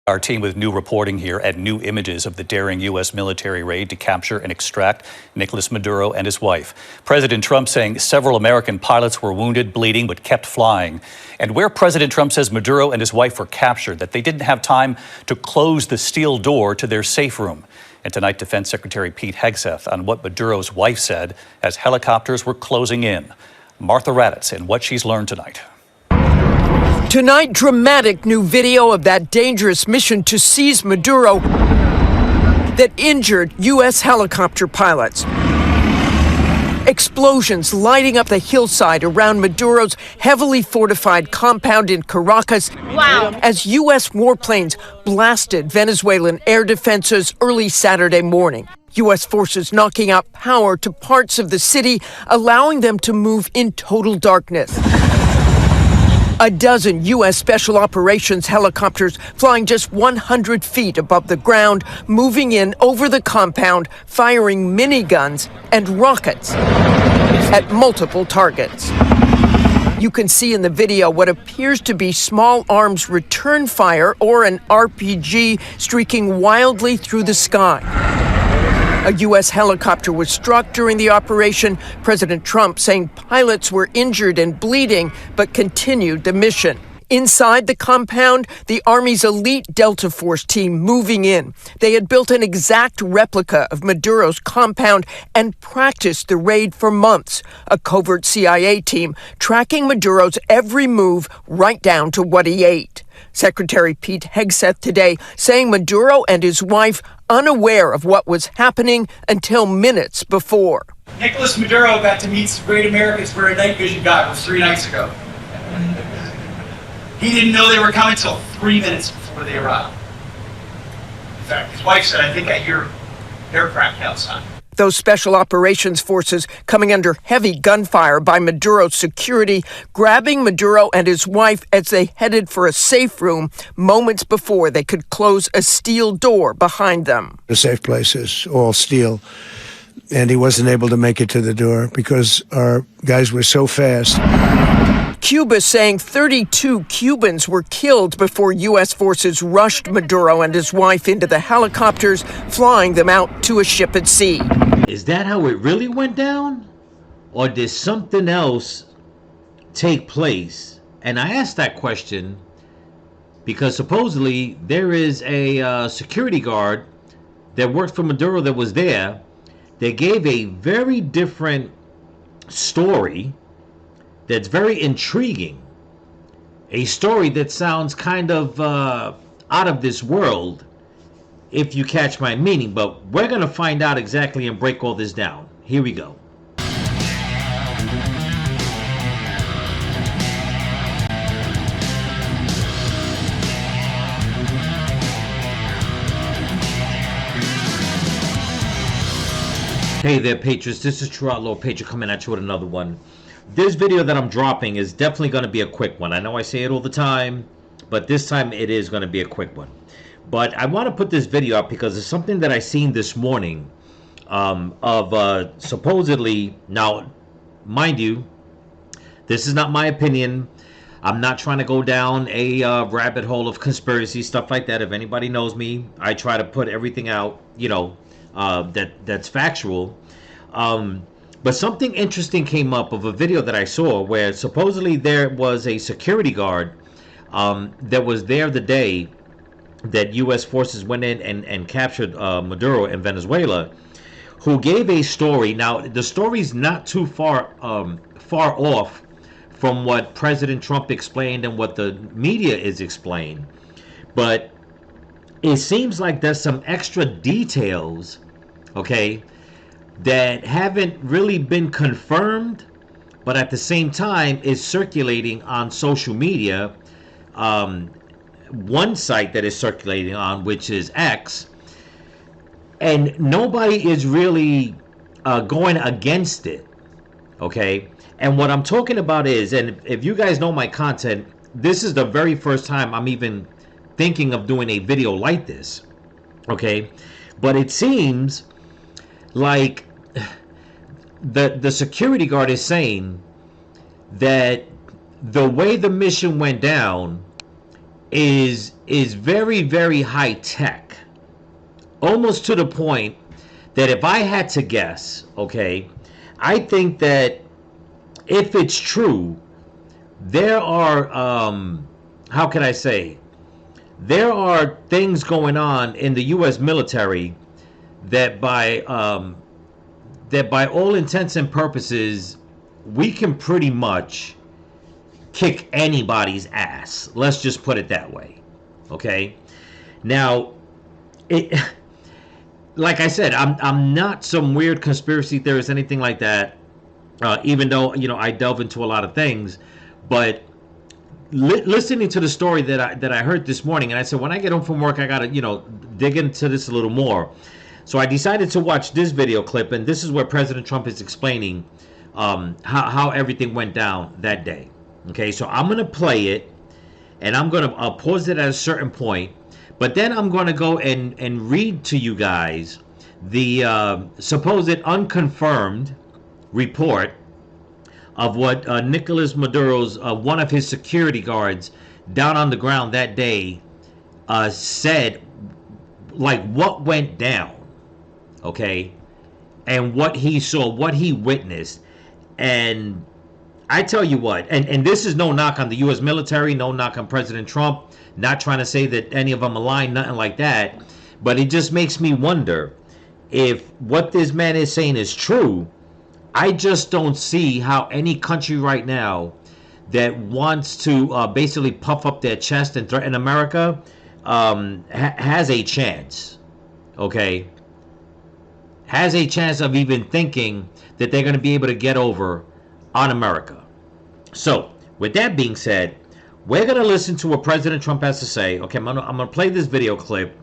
Our team with new reporting here and new images of the daring U.S. military raid to capture and extract Nicolás Maduro and his wife. President Trump saying several American pilots were wounded, bleeding, but kept flying. And where President Trump says Maduro and his wife were captured, that they didn't have time to close the steel door to their safe room. And tonight, Defense Secretary Pete Hegseth on what Maduro's wife said as helicopters were closing in. Martha Raddatz in what she's learned tonight. Tonight, dramatic new video of that dangerous mission to seize Maduro that injured U.S. helicopter pilots. Explosions lighting up the hillside around Maduro's heavily fortified compound in Caracas. Wow. As U.S. warplanes blasted Venezuelan air defenses early Saturday morning. U.S. forces knocking out power to parts of the city, allowing them to move in total darkness. A dozen U.S. Special Operations helicopters flying just 100 feet above the ground, moving in over the compound, firing miniguns and rockets at multiple targets. You can see in the video what appears to be small arms return fire or an RPG streaking wildly through the sky. A U.S. helicopter was struck during the operation, President Trump saying pilots were injured and bleeding, but continued the mission. Inside the compound, the Army's elite Delta Force team moving in. They had built an exact replica of Maduro's compound and practiced the raid for months. A covert CIA team tracking Maduro's every move right down to what he ate. Secretary Pete Hegseth today saying Maduro and his wife unaware of what was happening until minutes before. Nicolás Maduro got to meet some great Americans for a night vision goggles 3 nights ago. He didn't know they were coming until 3 minutes before they arrived. In fact, his wife said, "I think I hear aircraft outside." Those special operations forces coming under heavy gunfire by Maduro's security, grabbing Maduro and his wife as they headed for a safe room moments before they could close a steel door behind them. The safe place is all steel, and he wasn't able to make it to the door because our guys were so fast. Cuba saying 32 Cubans were killed before U.S. forces rushed Maduro and his wife into the helicopters, flying them out to a ship at sea. Is that how it really went down? Or did something else take place? And I asked that question because supposedly there is a security guard that worked for Maduro that was there. They gave a very different story that's very intriguing. A story that sounds kind of out of this world, if you catch my meaning. But we're going to find out exactly and break all this down. Here we go. Hey there, Patriots. This is True Outlaw Patriot coming at you with another one. This video that I'm dropping is definitely going to be a quick one. I know I say it all the time, but this time it is going to be a quick one. But I want to put this video up because it's something that I seen this morning of supposedly, now, mind you, this is not my opinion. I'm not trying to go down a rabbit hole of conspiracy, stuff like that. If anybody knows me, I try to put everything out, you know, that's factual. But something interesting came up of a video that I saw where supposedly there was a security guard that was there the day that U.S. forces went in and captured Maduro in Venezuela, who gave a story. Now, the story's not too far off from what President Trump explained and what the media is explained. But it seems like there's some extra details, okay, that haven't really been confirmed, but at the same time is circulating on social media. One site that is circulating on, which is X, and nobody is really going against it, okay? And what I'm talking about is, and if you guys know my content, this is the very first time I'm even thinking of doing a video like this, okay? But it seems like the security guard is saying that the way the mission went down is is very, very high tech. Almost to the point that if I had to guess, okay, I think that if it's true, there are, how can I say, there are things going on in the U.S. military that by all intents and purposes, we can pretty much kick anybody's ass. Let's just put it that way. Okay? Now, like I said, I'm not some weird conspiracy theorist, anything like that. Even though, you know, I delve into a lot of things, but listening to the story that I heard this morning, and I said, when I get home from work, I gotta, you know, dig into this a little more. So I decided to watch this video clip, and this is where President Trump is explaining how everything went down that day. Okay, so I'm gonna play it, and I'm gonna pause it at a certain point, but then I'm gonna go and read to you guys the supposed unconfirmed report of what Nicolás Maduro's one of his security guards down on the ground that day said, like what went down, okay, and what he saw, what he witnessed. And I tell you what, and this is no knock on the U.S. military, no knock on President Trump, not trying to say that any of them are lying, nothing like that, but it just makes me wonder if what this man is saying is true. I just don't see how any country right now that wants to basically puff up their chest and threaten America has a chance, okay? Has a chance of even thinking that they're going to be able to get over on America. So, with that being said, we're going to listen to what President Trump has to say. Okay, I'm going to play this video clip,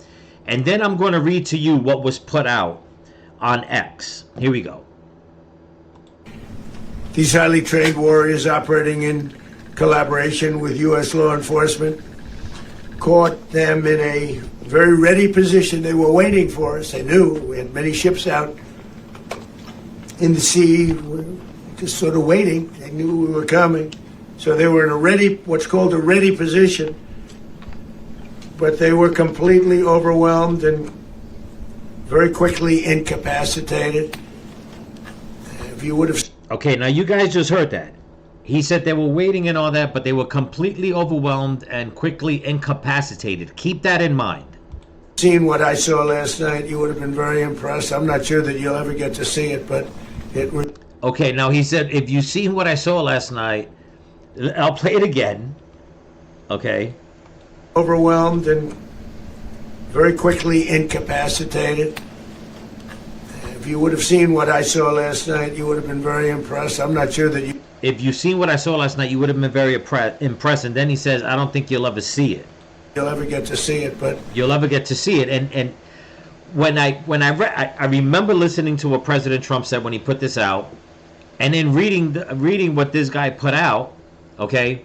and then I'm going to read to you what was put out on X. Here we go. These highly trained warriors operating in collaboration with U.S. law enforcement caught them in a very ready position. They were waiting for us. They knew we had many ships out in the sea, just sort of waiting. They knew we were coming. So they were in a ready, what's called a ready position. But they were completely overwhelmed and very quickly incapacitated. If you would have... Okay, now you guys just heard that. He said they were waiting and all that, but they were completely overwhelmed and quickly incapacitated. Keep that in mind. Seen what I saw last night, you would have been very impressed. I'm not sure that you'll ever get to see it, but it was... Okay, now he said, if you seen what I saw last night, I'll play it again. Okay. Overwhelmed and very quickly incapacitated. If you would have seen what I saw last night, you would have been very impressed. I'm not sure that you... If you seen what I saw last night, you would have been very impressed. And then he says, I don't think you'll ever see it. You'll ever get to see it, but... You'll ever get to see it. And when I remember listening to what President Trump said when he put this out, and then reading what this guy put out, okay,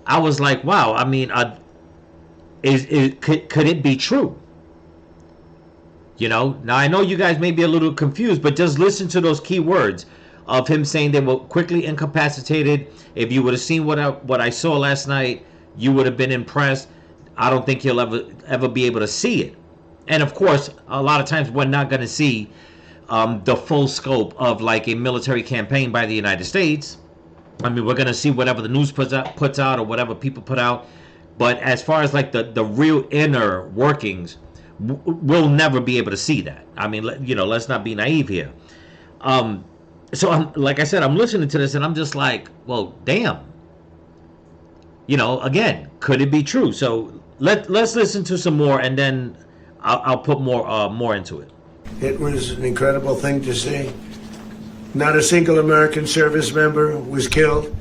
I was like, wow, I mean, could it be true? You know, now I know you guys may be a little confused, but just listen to those key words of him saying they were quickly incapacitated. If you would have seen what I saw last night, you would have been impressed. I don't think you'll ever be able to see it. And of course, a lot of times we're not going to see the full scope of like a military campaign by the United States. I mean, we're going to see whatever the news puts out or whatever people put out. But as far as like the real inner workings, we'll never be able to see that. I mean, you know, let's not be naive here. So I'm, like I said, I'm listening to this and I'm just like, well, damn. You know, again, could it be true? So let's listen to some more, and then I'll put more into it. It was an incredible thing to see. Not a single American service member was killed,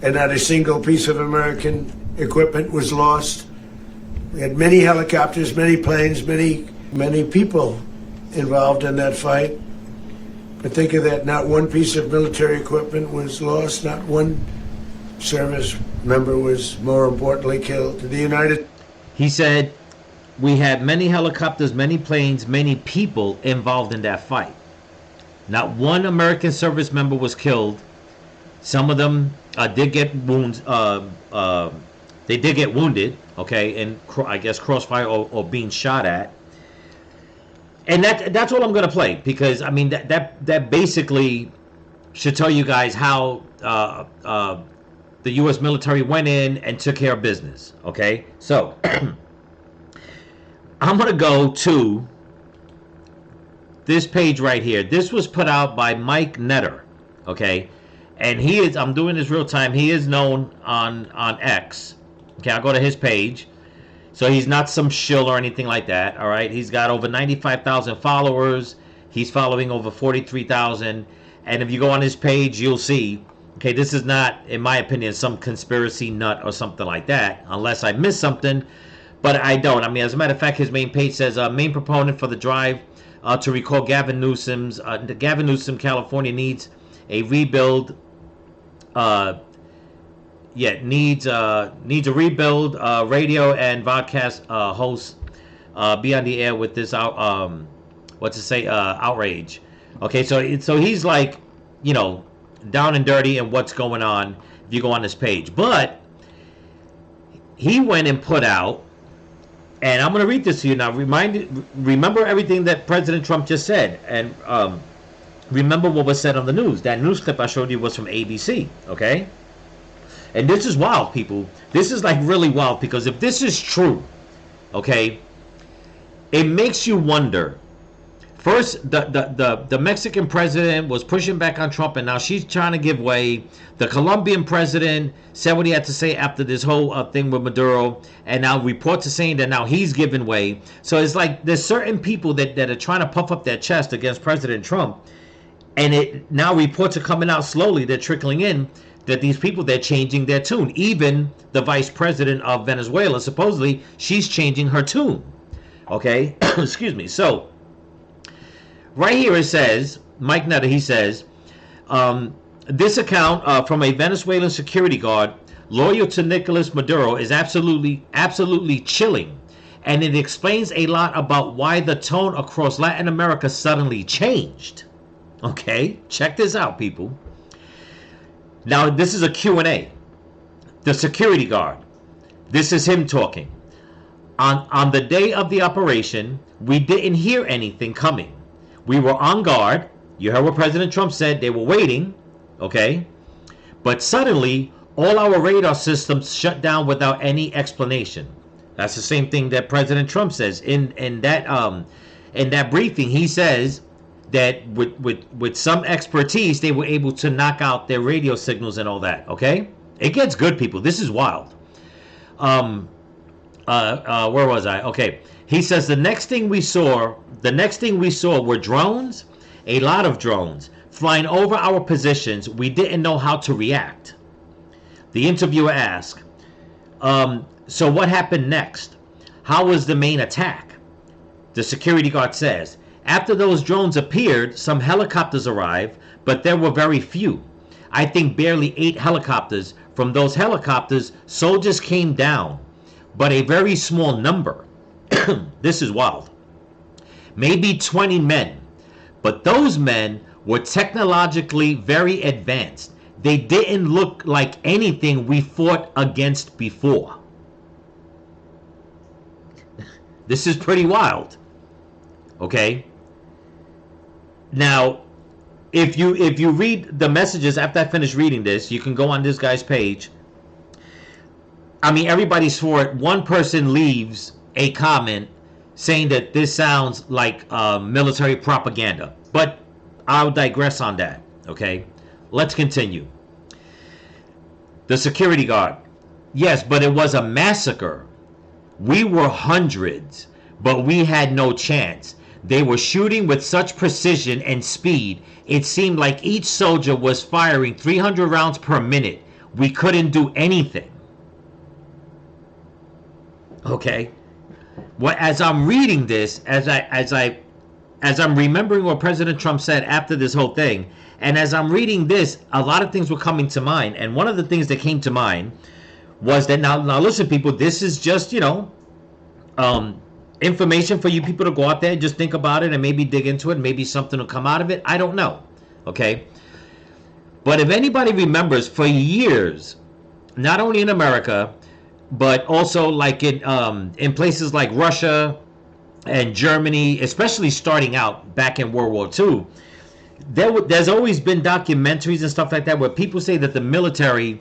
and not a single piece of American equipment was lost. We had many helicopters, many planes, many people involved in that fight. But think of that, not one piece of military equipment was lost, not one service member was, more importantly, killed. He said, we had many helicopters, many planes, many people involved in that fight. Not one American service member was killed. Some of them did get wounds. They did get wounded, okay, and I guess crossfire or being shot at. And that's all I'm gonna play, because I mean that basically should tell you guys how the U.S. military went in and took care of business. Okay, so I'm gonna go to this page right here. This was put out by Mike Netter. Okay, and he is, I'm doing this real time. He is known on X. Okay, I'll go to his page. So he's not some shill or anything like that, all right? He's got over 95,000 followers. He's following over 43,000. And if you go on his page, you'll see, okay, this is not, in my opinion, some conspiracy nut or something like that, unless I missed something, but I don't. I mean, as a matter of fact, his main page says, main proponent for the drive to recall Gavin Newsom, California needs a rebuild, needs a rebuild. Radio and broadcast hosts be on the air with this outrage. Okay, so he's like, you know, down and dirty in what's going on if you go on this page. But he went and put out, and I'm going to read this to you now. Remember everything that President Trump just said, and remember what was said on the news. That news clip I showed you was from ABC. Okay. And this is wild, people. This is like really wild, because if this is true, okay, it makes you wonder. First, the Mexican president was pushing back on Trump, and now she's trying to give way. The Colombian president said what he had to say after this whole thing with Maduro, and now reports are saying that now he's giving way. So it's like there's certain people that are trying to puff up their chest against President Trump, and it now reports are coming out slowly. They're trickling in. That these people, they're changing their tune. Even the vice president of Venezuela, supposedly, she's changing her tune. Okay? Excuse me. So, right here it says, Mike Netter, he says, this account from a Venezuelan security guard loyal to Nicolás Maduro is absolutely chilling. And it explains a lot about why the tone across Latin America suddenly changed. Okay? Check this out, people. Now, this is a Q&A. The security guard. This is him talking. On the day of the operation, we didn't hear anything coming. We were on guard. You heard what President Trump said. They were waiting. Okay? But suddenly, all our radar systems shut down without any explanation. That's the same thing that President Trump says. In that briefing, he says that with some expertise, they were able to knock out their radio signals and all that. Okay, it gets good, people. This is wild. Where was I? Okay, he says the next thing we saw were drones, a lot of drones flying over our positions. We didn't know how to react. The interviewer asked, so what happened next? How was the main attack? The security guard says, after those drones appeared, some helicopters arrived, but there were very few. I think barely 8 helicopters. From those helicopters, soldiers came down, but a very small number. This is wild. Maybe 20 men, but those men were technologically very advanced. They didn't look like anything we fought against before. This is pretty wild. Okay? Now, if you read the messages after I finish reading this, you can go on this guy's page. I mean, everybody's for it. One person leaves a comment saying that this sounds like military propaganda. But I'll digress on that. Okay? Let's continue. The security guard. Yes, but it was a massacre. We were hundreds, but we had no chance. They were shooting with such precision and speed, it seemed like each soldier was firing 300 rounds per minute. We couldn't do anything. Okay? Well, as I'm reading this, as I'm remembering what President Trump said after this whole thing, and as I'm reading this, a lot of things were coming to mind. And one of the things that came to mind was that, now listen, people, this is just, you know, information for you people to go out there and just think about it and maybe dig into it. Maybe something will come out of it. I don't know. Okay? But if anybody remembers, for years, not only in America, but also like in places like Russia and Germany, especially starting out back in World War II, there's always been documentaries and stuff like that where people say that the militaries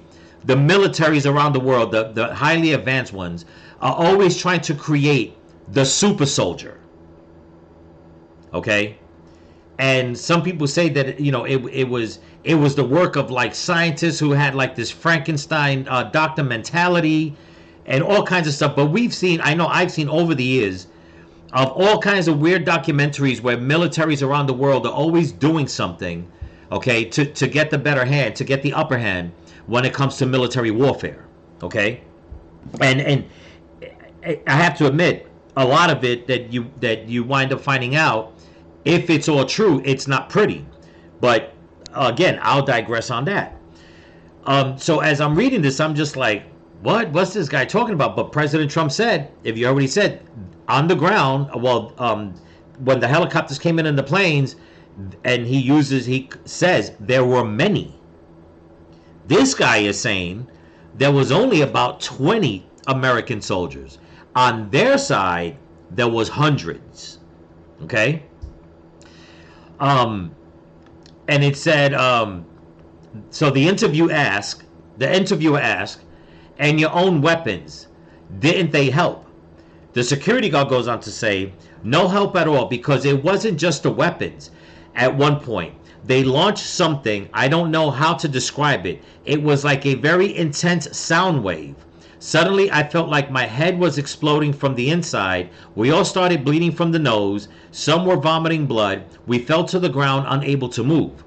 around the world, the highly advanced ones, are always trying to create the super soldier. Okay? And some people say that, you know, it was the work of like scientists who had like this Frankenstein doctor mentality and all kinds of stuff. But I've seen over the years of all kinds of weird documentaries where militaries around the world are always doing something, okay, to get the better hand, to get the upper hand when it comes to military warfare, okay? And I have to admit, a lot of it that you wind up finding out, if it's all true, it's not pretty. But again, I'll digress on that. So as I'm reading this, I'm just like, what's this guy talking about? But President Trump said, if you already said, on the ground, when the helicopters came in the planes, and he says there were many. This guy is saying there was only about 20 American soldiers. On their side, there was hundreds. Okay? And it said, so the interviewer asked, and your own weapons, didn't they help? The security guard goes on to say, no help at all, because it wasn't just the weapons. At one point, they launched something, I don't know how to describe it. It was like a very intense sound wave. Suddenly, I felt like my head was exploding from the inside. We all started bleeding from the nose. Some were vomiting blood. We fell to the ground, unable to move.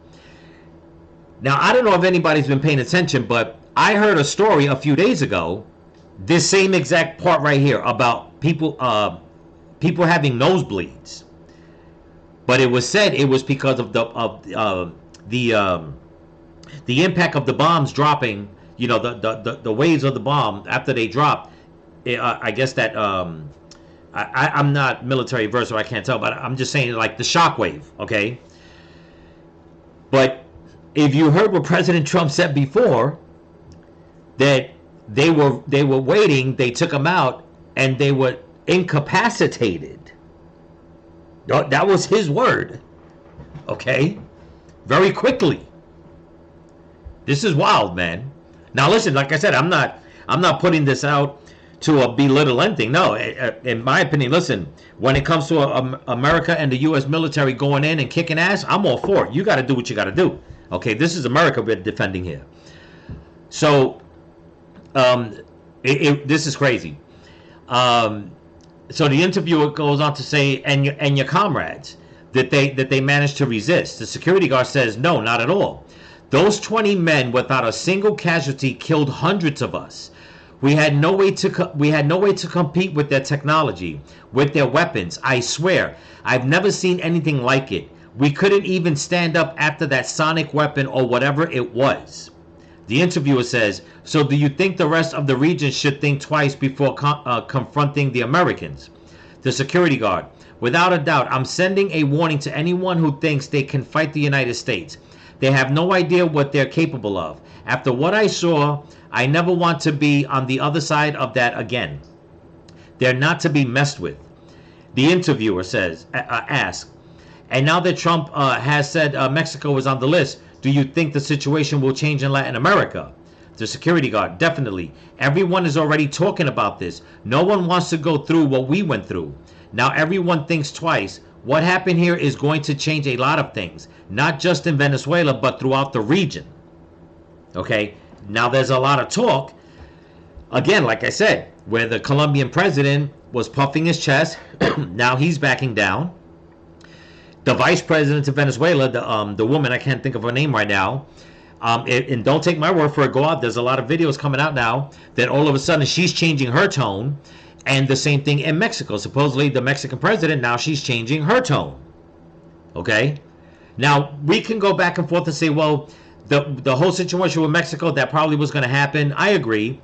Now, I don't know if anybody's been paying attention, but I heard a story a few days ago, this same exact part right here, about people having nosebleeds. But it was said it was because of the impact of the bombs dropping. You know, the waves of the bomb after they dropped. I guess that I'm not military versed, so I can't tell, but I'm just saying like the shock wave. Okay. But if you heard what President Trump said before, that they were waiting, they took them out, and they were incapacitated. That was his word. Okay? Very quickly. This is wild, man. Now listen, like I said, I'm not putting this out to belittle anything. No, in my opinion, listen, when it comes to America and the U.S. military going in and kicking ass, I'm all for it. You got to do what you got to do. Okay, this is America we're defending here. So, this is crazy. So the interviewer goes on to say, and your comrades, that they managed to resist. The security guard says, no, not at all. Those 20 men, without a single casualty, killed hundreds of us. We had no way to compete with their technology, with their weapons. I swear, I've never seen anything like it. We couldn't even stand up after that sonic weapon or whatever it was. The interviewer says, so do you think the rest of the region should think twice before confronting the Americans? The security guard, without a doubt, I'm sending a warning to anyone who thinks they can fight the United States. They have no idea what they're capable of. After what I saw, I never want to be on the other side of that again. They're not to be messed with. The interviewer asks, and now that Trump has said Mexico is on the list, do you think the situation will change in Latin America? The security guard, definitely. Everyone is already talking about this. No one wants to go through what we went through. Now everyone thinks twice. What happened here is going to change a lot of things, not just in Venezuela, but throughout the region. Okay, now there's a lot of talk, again, like I said, where the Colombian president was puffing his chest. Now he's backing down. The vice president of Venezuela, the woman, I can't think of her name right now, and don't take my word for it, go out, there's a lot of videos coming out now that all of a sudden she's changing her tone. And the same thing in Mexico. Supposedly the Mexican president, now she's changing her tone. Okay? Now, we can go back and forth and say, well, the whole situation with Mexico, that probably was going to happen. I agree.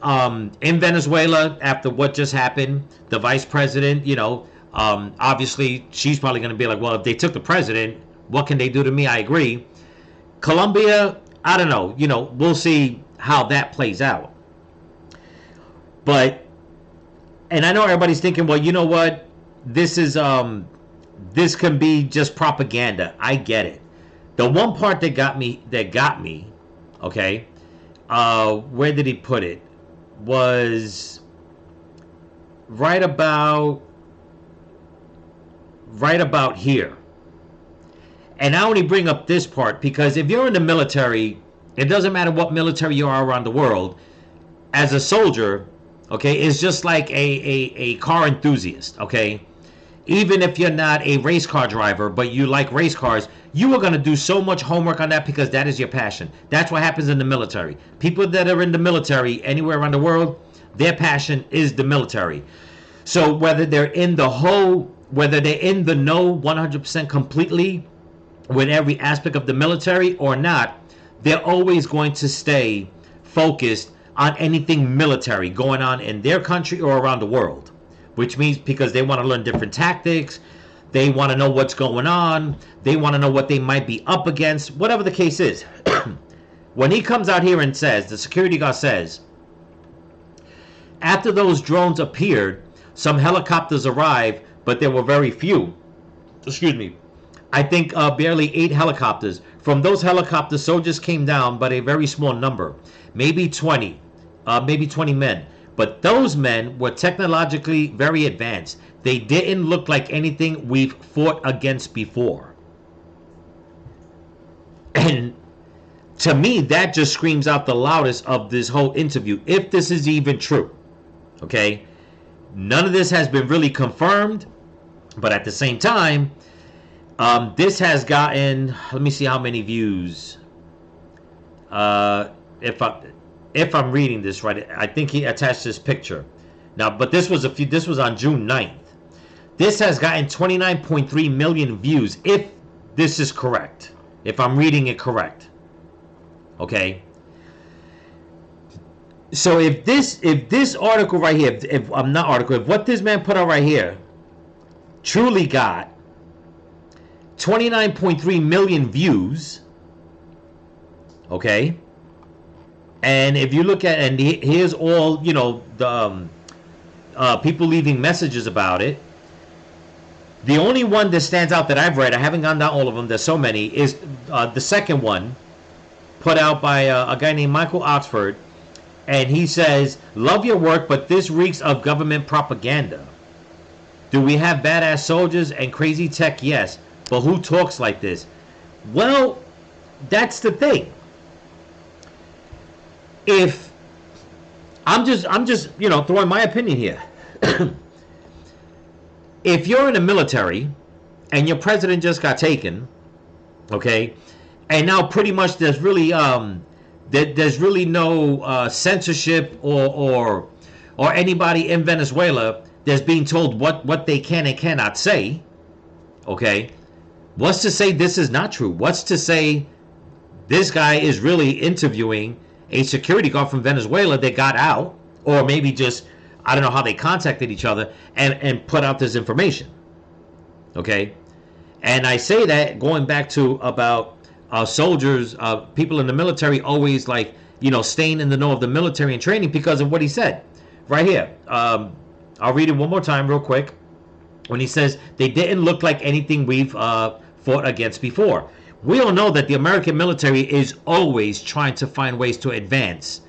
In Venezuela, after what just happened, the vice president, obviously she's probably going to be like, well, if they took the president, what can they do to me? I agree. Colombia, I don't know. We'll see how that plays out. But, and I know everybody's thinking, well, you know what? This is, this can be just propaganda. I get it. The one part that got me, okay, where did he put it? Was right about here. And I only bring up this part because if you're in the military, it doesn't matter what military you are around the world, as a soldier, okay, it's just like a car enthusiast, okay? Even if you're not a race car driver, but you like race cars, you are going to do so much homework on that because that is your passion. That's what happens in the military. People that are in the military anywhere around the world, their passion is the military. So whether they're in the know 100% completely with every aspect of the military or not, they're always going to stay focused on anything military going on in their country or around the world. Which means because they want to learn different tactics, they want to know what's going on, they want to know what they might be up against, whatever the case is. When he comes out here and says, the security guard says, after those drones appeared, some helicopters arrived, but there were very few. Excuse me. I think barely 8 helicopters. From those helicopters, soldiers came down, but a very small number. Maybe 20 men. But those men were technologically very advanced. They didn't look like anything we've fought against before. And to me, that just screams out the loudest of this whole interview, if this is even true. Okay? None of this has been really confirmed, but at the same time, this has gotten, let me see how many views. If I'm reading this right, I think he attached this picture. Now, but this was on June 9th. This has gotten 29.3 million views, if this is correct. If I'm reading it correct. Okay? So if this article right here, if what this man put out right here truly got 29.3 million views, okay? And if you look at, and here's all, you know, the people leaving messages about it. The only one that stands out that I've read, I haven't gone down all of them, there's so many, is the second one put out by a guy named Michael Oxford. And he says, love your work, but this reeks of government propaganda. Do we have badass soldiers and crazy tech? Yes. But who talks like this? Well, that's the thing. If I'm just you know, throwing my opinion here. If you're in the military and your president just got taken, okay, and now pretty much there's really no censorship or anybody in Venezuela that's being told what they can and cannot say, okay, what's to say this is not true? What's to say this guy is really interviewing a security guard from Venezuela that got out, or maybe just, I don't know how they contacted each other and put out this information, okay? And I say that going back to about soldiers, people in the military always, like, you know, staying in the know of the military and training because of what he said right here. I'll read it one more time real quick. When he says they didn't look like anything we've fought against before. We all know that the American military is always trying to find ways to advance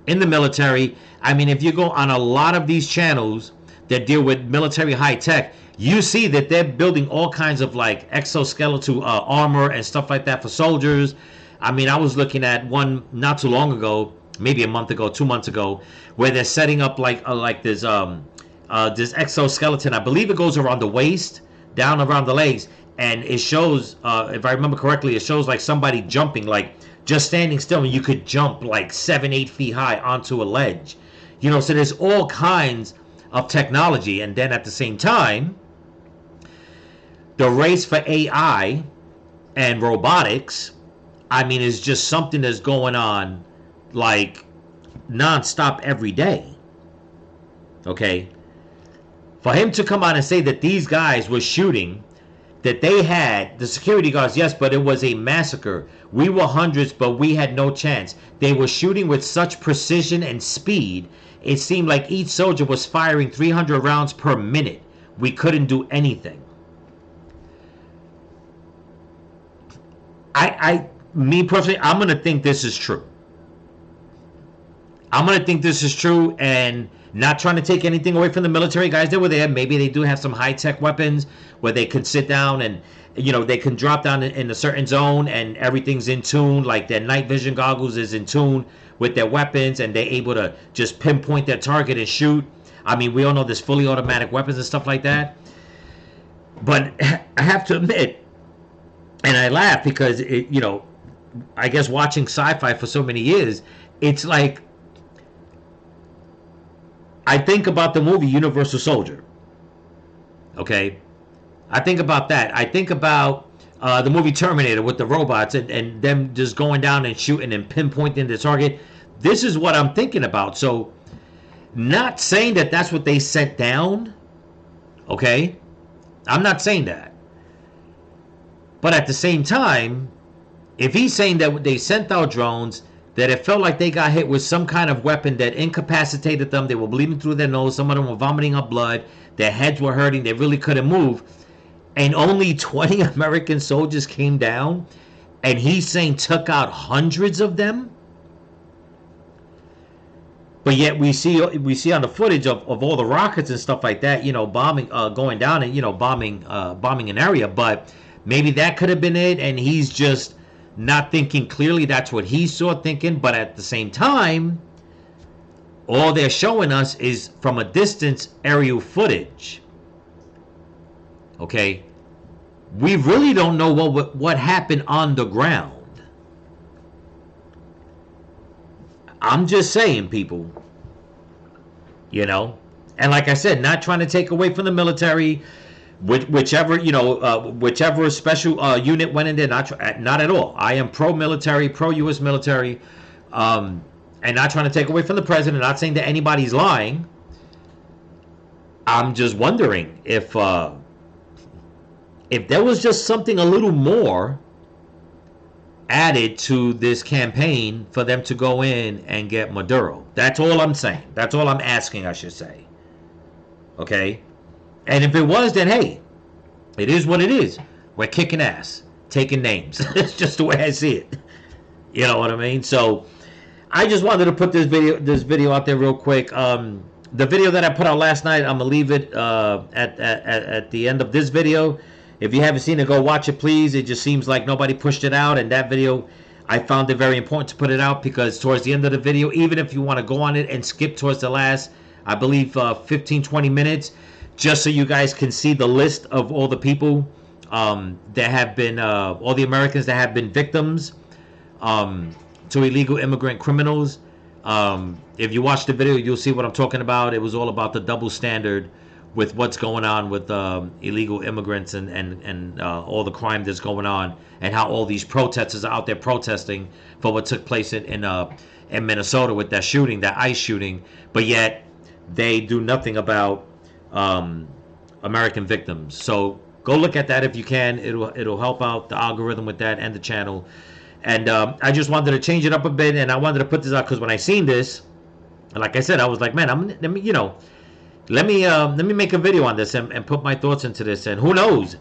in the military. I mean, if you go on a lot of these channels that deal with military high tech, you see that they're building all kinds of like exoskeletal armor and stuff like that for soldiers. I mean, I was looking at one not too long ago, maybe a month ago, 2 months ago, where they're setting up like this exoskeleton. I believe it goes around the waist, down around the legs, and it shows, if I remember correctly, it shows like somebody jumping, like just standing still, and you could jump like 7-8 feet high onto a ledge. You know, so there's all kinds of technology. And then at the same time, the race for AI and robotics, I mean, is just something that's going on like nonstop every day. Okay? For him to come out and say that these guys were shooting, that they had, the security guards, yes, but it was a massacre. We were hundreds, but we had no chance. They were shooting with such precision and speed. it seemed like each soldier was firing 300 rounds per minute. We couldn't do anything. Me personally, I'm going to think this is true. I'm going to think this is true, and not trying to take anything away from the military guys that were there. Maybe they do have some high-tech weapons where they can sit down and, you know, they can drop down in a certain zone and everything's in tune, like their night vision goggles is in tune with their weapons, and they're able to just pinpoint their target and shoot. I mean, we all know there's fully automatic weapons and stuff like that. But I have to admit, and I laugh because, it, you know, I guess watching sci-fi for so many years, it's like, I think about the movie Universal Soldier. Okay? I think about that. I think about the movie Terminator with the robots and them just going down and shooting and pinpointing the target. This is what I'm thinking about. So, not saying that that's what they sent down. Okay? I'm not saying that. But at the same time, if he's saying that they sent out drones, that it felt like they got hit with some kind of weapon that incapacitated them, they were bleeding through their nose, some of them were vomiting up blood, their heads were hurting, they really couldn't move, and only 20 American soldiers came down, and he's saying took out hundreds of them? But yet we see on the footage of all the rockets and stuff like that, you know, bombing, going down and, you know, bombing an area. But maybe that could have been it, and he's just not thinking clearly. That's what he saw thinking. But at the same time, all they're showing us is from a distance aerial footage. Okay, we really don't know what happened on the ground. I'm just saying, people, you know, and like I said, not trying to take away from the military, whichever, you know, whichever special unit went in there, not at all. I am pro-military, pro-U.S. military, and not trying to take away from the president, not saying that anybody's lying. I'm just wondering if there was just something a little more added to this campaign for them to go in and get Maduro. That's all I'm saying. That's all I'm asking, I should say. Okay? And if it was, then hey, it is what it is. We're kicking ass, taking names. It's just the way I see it. You know what I mean? So I just wanted to put this video out there real quick. The video that I put out last night, I'm gonna leave it at the end of this video. If you haven't seen it, go watch it, please. It just seems like nobody pushed it out, and that video, I found it very important to put it out because towards the end of the video, even if you want to go on it and skip towards the last, I believe, 15, 20 minutes, just so you guys can see the list of all the people that have been, all the Americans that have been victims to illegal immigrant criminals. If you watch the video, you'll see what I'm talking about. It was all about the double standard with what's going on with illegal immigrants and all the crime that's going on, and how all these protesters are out there protesting for what took place in Minnesota with that shooting, that ICE shooting, but yet they do nothing about American victims. So go look at that if you can. It'll help out the algorithm with that and the channel. And I just wanted to change it up a bit, and I wanted to put this out because when I seen this, like I said, I was like, man, let me make a video on this and put my thoughts into this. And who knows,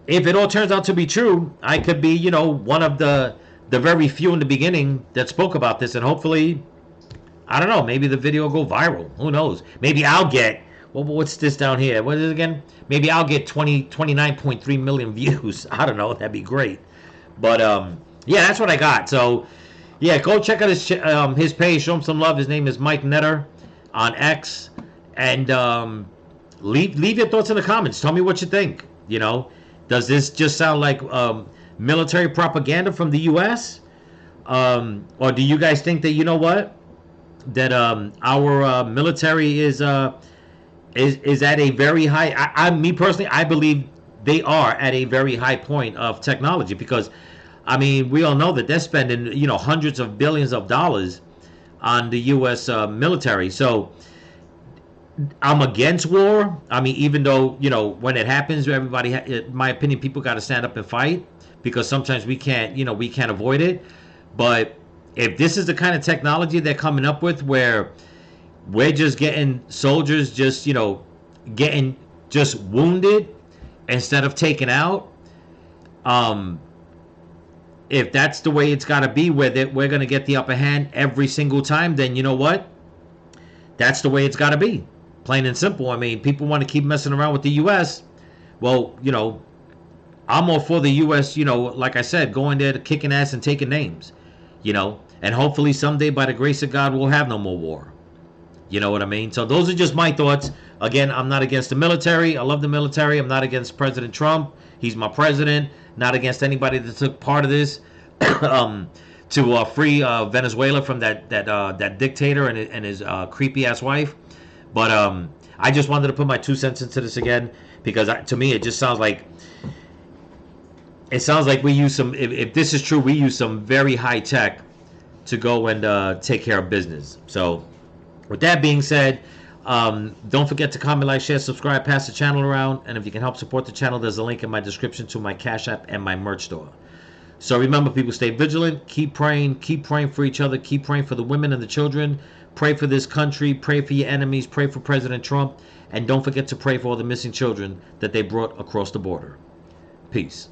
if it all turns out to be true, I could be, you know, one of the very few in the beginning that spoke about this, and hopefully, I don't know, maybe the video will go viral. Who knows? Maybe I'll get, well, what's this down here? What is it again? Maybe I'll get 29.3 million views. I don't know. That'd be great. But yeah, that's what I got. So yeah, go check out his page. Show him some love. His name is Mike Netter on X. And leave your thoughts in the comments. Tell me what you think. You know, does this just sound like military propaganda from the U.S.? Or do you guys think that, you know what, that our military is at a very high? Me personally, I believe they are at a very high point of technology, because I mean, we all know that they're spending, you know, hundreds of billions of dollars on the U.S. Military. So I'm against war. I mean, even though, you know, when it happens, everybody, in my opinion, people got to stand up and fight, because sometimes we can't, you know, we can't avoid it. But if this is the kind of technology they're coming up with, where we're just getting soldiers just, you know, getting just wounded instead of taken out. If that's the way it's got to be, where we're going to get the upper hand every single time, then you know what? That's the way it's got to be. Plain and simple. I mean, people want to keep messing around with the U.S. Well, you know, I'm all for the U.S., you know, like I said, going there to kicking ass and taking names, you know, and hopefully someday, by the grace of God, we'll have no more war. You know what I mean? So those are just my thoughts. Again, I'm not against the military. I love the military. I'm not against President Trump. He's my president. Not against anybody that took part of this to free Venezuela from that dictator and his creepy ass wife. But I just wanted to put my 2 cents into this again, because to me it just sounds like we use some. If this is true, we use some very high tech to go and take care of business. So, with that being said, don't forget to comment, like, share, subscribe, pass the channel around, and if you can help support the channel, there's a link in my description to my Cash App and my merch store. So remember, people, stay vigilant, keep praying for each other, keep praying for the women and the children, pray for this country, pray for your enemies, pray for President Trump, and don't forget to pray for all the missing children that they brought across the border. Peace.